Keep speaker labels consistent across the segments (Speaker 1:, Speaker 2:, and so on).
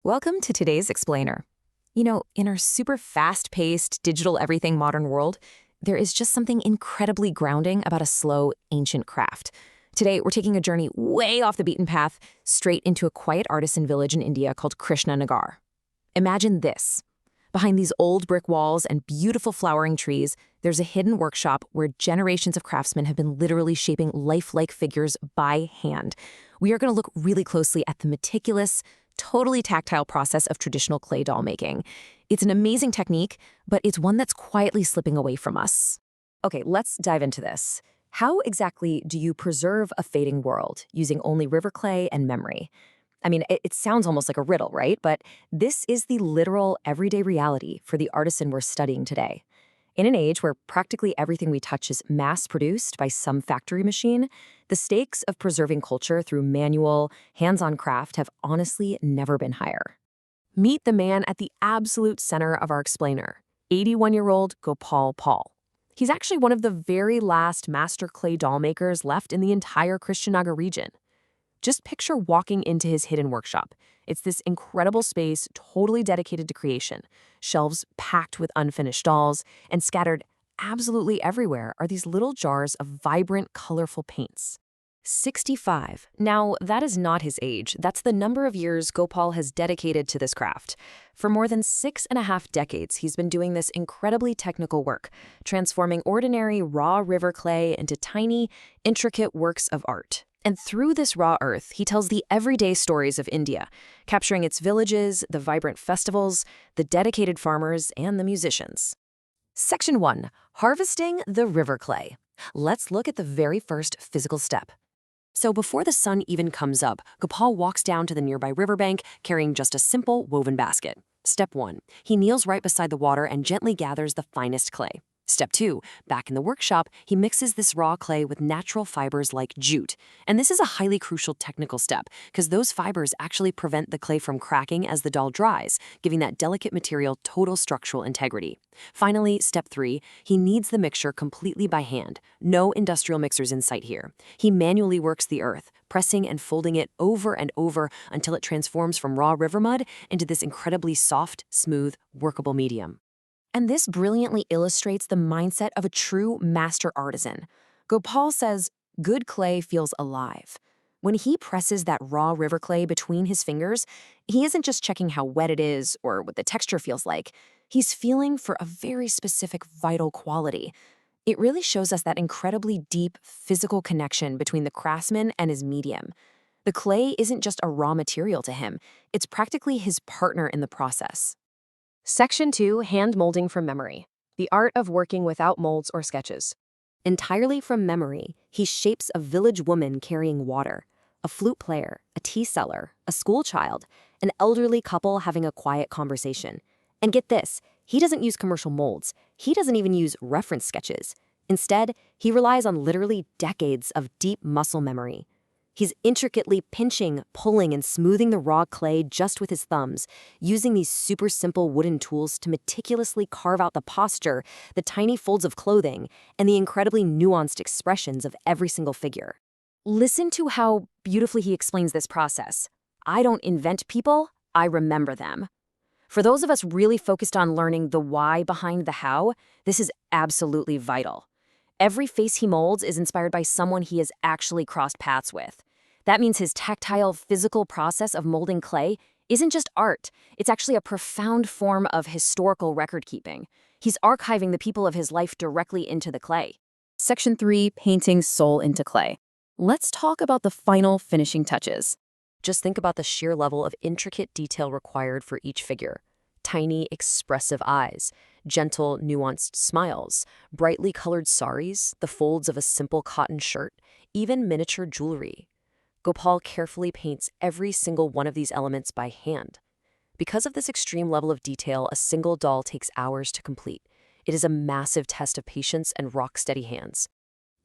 Speaker 1: Welcome to today's Explainer. In our super fast-paced, digital everything modern world, there is just something incredibly grounding about a slow, ancient craft. Today, we're taking a journey way off the beaten path, straight into a quiet artisan village in India called Krishna Nagar. Imagine this. Behind these old brick walls and beautiful flowering trees, there's a hidden workshop where generations of craftsmen have been literally shaping lifelike figures by hand. We are going to look really closely at the meticulous, totally tactile process of traditional clay doll making. It's an amazing technique, but it's one that's quietly slipping away from us. Okay, let's dive into this. How exactly do you preserve a fading world using only river clay and memory? It sounds almost like a riddle, right? But this is the literal everyday reality for the artisan we're studying today. In an age where practically everything we touch is mass-produced by some factory machine, the stakes of preserving culture through manual, hands-on craft have honestly never been higher. Meet the man at the absolute center of our explainer, 81-year-old Gopal Paul. He's actually one of the very last master clay doll makers left in the entire Krishnanagar region. Just picture walking into his hidden workshop. It's this incredible space totally dedicated to creation. Shelves packed with unfinished dolls, and scattered absolutely everywhere are these little jars of vibrant, colorful paints. 65. Now, that is not his age. That's the number of years Gopal has dedicated to this craft. For more than 6.5 decades, he's been doing this incredibly technical work, transforming ordinary raw river clay into tiny, intricate works of art. And through this raw earth, he tells the everyday stories of India, capturing its villages, the vibrant festivals, the dedicated farmers, and the musicians. Section 1. Harvesting the river clay. Let's look at the very first physical step. So before the sun even comes up, Gopal walks down to the nearby riverbank carrying just a simple woven basket. Step 1. He kneels right beside the water and gently gathers the finest clay. Step 2. Back in the workshop, he mixes this raw clay with natural fibers like jute. And this is a highly crucial technical step because those fibers actually prevent the clay from cracking as the doll dries, giving that delicate material total structural integrity. Finally, step 3, he kneads the mixture completely by hand. No industrial mixers in sight here. He manually works the earth, pressing and folding it over and over until it transforms from raw river mud into this incredibly soft, smooth, workable medium. And this brilliantly illustrates the mindset of a true master artisan. Gopal says, good clay feels alive. When he presses that raw river clay between his fingers, he isn't just checking how wet it is or what the texture feels like. He's feeling for a very specific vital quality. It really shows us that incredibly deep physical connection between the craftsman and his medium. The clay isn't just a raw material to him, it's practically his partner in the process. Section 2. Hand molding from memory. The art of working without molds or sketches. Entirely from memory, he shapes a village woman carrying water, a flute player, a tea seller, a schoolchild, an elderly couple having a quiet conversation. And get this, he doesn't use commercial molds. He doesn't even use reference sketches. Instead, he relies on literally decades of deep muscle memory. He's intricately pinching, pulling, and smoothing the raw clay just with his thumbs, using these super simple wooden tools to meticulously carve out the posture, the tiny folds of clothing, and the incredibly nuanced expressions of every single figure. Listen to how beautifully he explains this process. I don't invent people, I remember them. For those of us really focused on learning the why behind the how, this is absolutely vital. Every face he molds is inspired by someone he has actually crossed paths with. That means his tactile, physical process of molding clay isn't just art. It's actually a profound form of historical record-keeping. He's archiving the people of his life directly into the clay. Section 3. Painting soul into clay. Let's talk about the final finishing touches. Just think about the sheer level of intricate detail required for each figure. Tiny, expressive eyes, gentle, nuanced smiles, brightly colored saris, the folds of a simple cotton shirt, even miniature jewelry. Gopal carefully paints every single one of these elements by hand. Because of this extreme level of detail, a single doll takes hours to complete. It is a massive test of patience and rock-steady hands.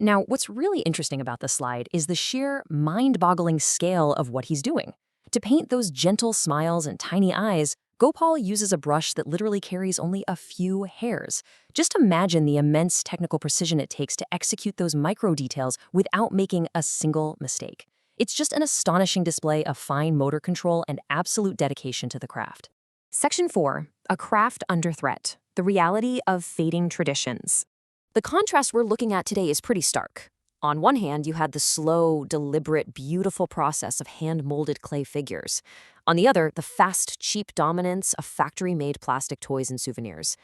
Speaker 1: Now, what's really interesting about this slide is the sheer, mind-boggling scale of what he's doing. To paint those gentle smiles and tiny eyes, Gopal uses a brush that literally carries only a few hairs. Just imagine the immense technical precision it takes to execute those micro details without making a single mistake.
Speaker 2: It's just an astonishing display of fine motor control and absolute dedication to the craft.
Speaker 1: Section 4, a craft under threat, the reality of fading traditions. The contrast we're looking at today is pretty stark. On one hand, you had the slow, deliberate, beautiful process of hand-molded clay figures. On the other, the fast, cheap dominance of factory-made plastic toys and souvenirs.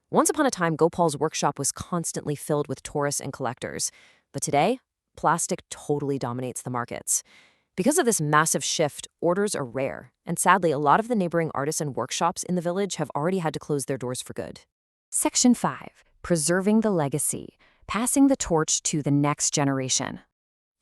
Speaker 1: Once upon a time, Gopal's workshop was constantly filled with tourists and collectors. But today, plastic totally dominates the markets. Because of this massive shift, orders are rare, and sadly, a lot of the neighboring artisan workshops in the village have already had to close their doors for good. Section 5, preserving the legacy, passing the torch to the next generation.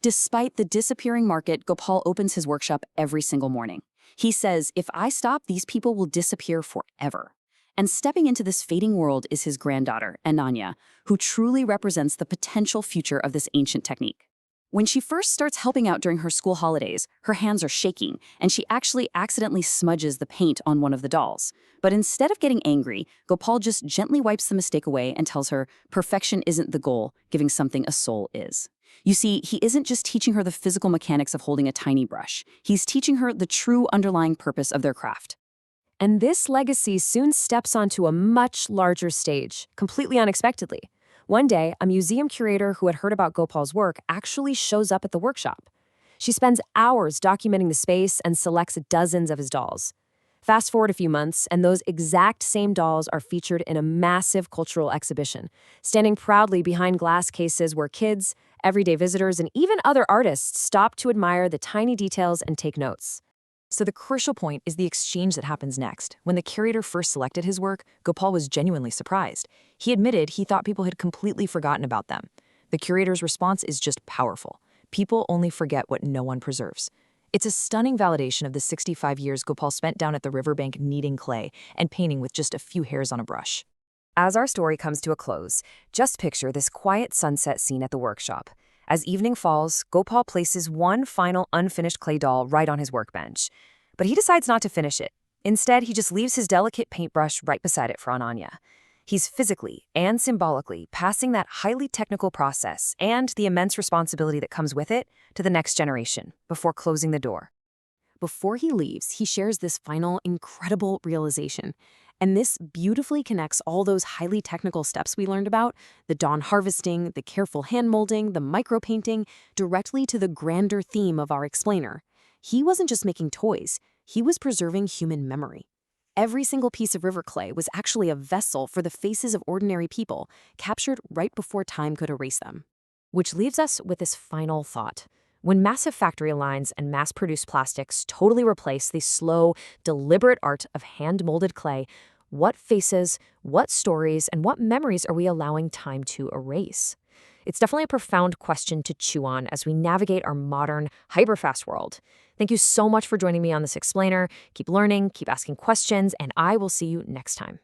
Speaker 2: Despite the disappearing market, Gopal opens his workshop every single morning. He says, if I stop, these people will disappear forever. And stepping into this fading world is his granddaughter, Ananya, who truly represents the potential future of this ancient technique. When she first starts helping out during her school holidays, her hands are shaking, and she actually accidentally smudges the paint on one of the dolls. But instead of getting angry, Gopal just gently wipes the mistake away and tells her perfection isn't the goal, giving something a soul is. You see, he isn't just teaching her the physical mechanics of holding a tiny brush. He's teaching her the true underlying purpose of their craft.
Speaker 1: And this legacy soon steps onto a much larger stage, completely unexpectedly. One day, a museum curator who had heard about Gopal's work actually shows up at the workshop. She spends hours documenting the space and selects dozens of his dolls. Fast forward a few months, and those exact same dolls are featured in a massive cultural exhibition, standing proudly behind glass cases where kids, everyday visitors, and even other artists stop to admire the tiny details and take notes. So the crucial point is the exchange that happens next. When the curator first selected his work, Gopal was genuinely surprised. He admitted he thought people had completely forgotten about them. The curator's response is just powerful. People only forget what no one preserves. It's a stunning validation of the 65 years Gopal spent down at the riverbank kneading clay and painting with just a few hairs on a brush. As our story comes to a close, just picture this quiet sunset scene at the workshop. As evening falls, Gopal places one final unfinished clay doll right on his workbench. But he decides not to finish it. Instead, he just leaves his delicate paintbrush right beside it for Ananya. He's physically and symbolically passing that highly technical process and the immense responsibility that comes with it to the next generation before closing the door. Before he leaves, he shares this final, incredible realization. And this beautifully connects all those highly technical steps we learned about, the dawn harvesting, the careful hand molding, the micro-painting, directly to the grander theme of our explainer. He wasn't just making toys, he was preserving human memory. Every single piece of river clay was actually a vessel for the faces of ordinary people, captured right before time could erase them. Which leaves us with this final thought. When massive factory lines and mass-produced plastics totally replace the slow, deliberate art of hand-molded clay, what faces, what stories, and what memories are we allowing time to erase? It's definitely a profound question to chew on as we navigate our modern, hyper-fast world. Thank you so much for joining me on this explainer. Keep learning, keep asking questions, and I will see you next time.